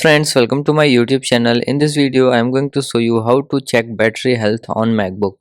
Friends, welcome to my YouTube channel. In this video, I am going to show you how to check battery health on MacBook.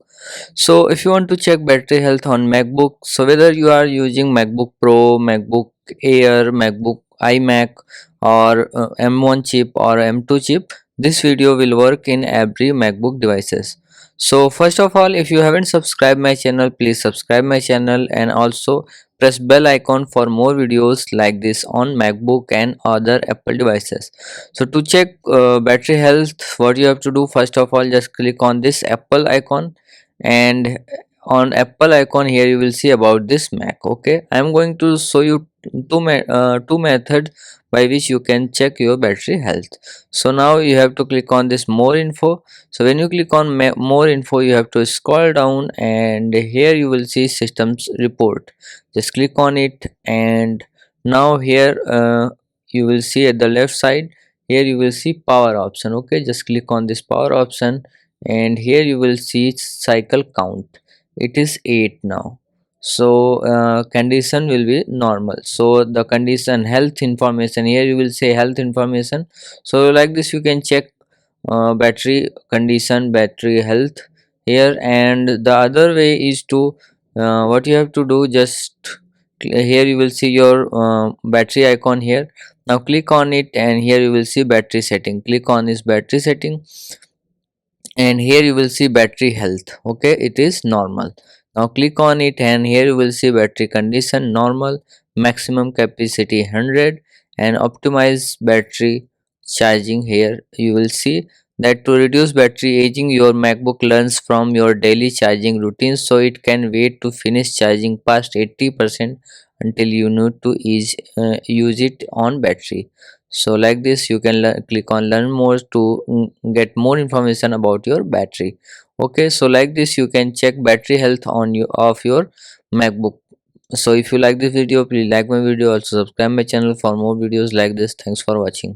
So if you want to check battery health on MacBook, so whether you are using MacBook Pro, MacBook Air, MacBook iMac or M1 chip or M2 chip, this video will work in every MacBook devices. So first of all, if you haven't subscribed my channel, please subscribe my channel and also press bell icon for more videos like this on MacBook and other Apple devices. So to check battery health, what you have to do, first of all, just click on this Apple icon, and on Apple icon here you will see about this Mac. Okay, I am going to show you two methods by which you can check your battery health. So now you have to click on this more info. So when you click on more info, you have to scroll down, and here you will see systems report. Just click on it, and now here you will see at the left side, here you will see power option. Okay, just click on this power option, and here you will see cycle count. It is 8 now. So condition will be normal. So the condition health information, here you will say health information. So like this you can check battery condition, battery health here. And the other way is to what you have to do, just here you will see your battery icon here. Now click on it, and here you will see battery setting. Click on this battery setting, and here you will see battery health. Okay, it is normal. Now click on it, and here you will see battery condition normal, maximum capacity 100, and optimize battery charging. Here you will see that to reduce battery aging, your MacBook learns from your daily charging routine, so it can wait to finish charging past 80% until you need to use it on battery. So like this you can click on learn more to get more information about your battery. Okay, so like this you can check battery health on you of your MacBook. So if you like this video, please like my video, also subscribe my channel for more videos like this. Thanks for watching.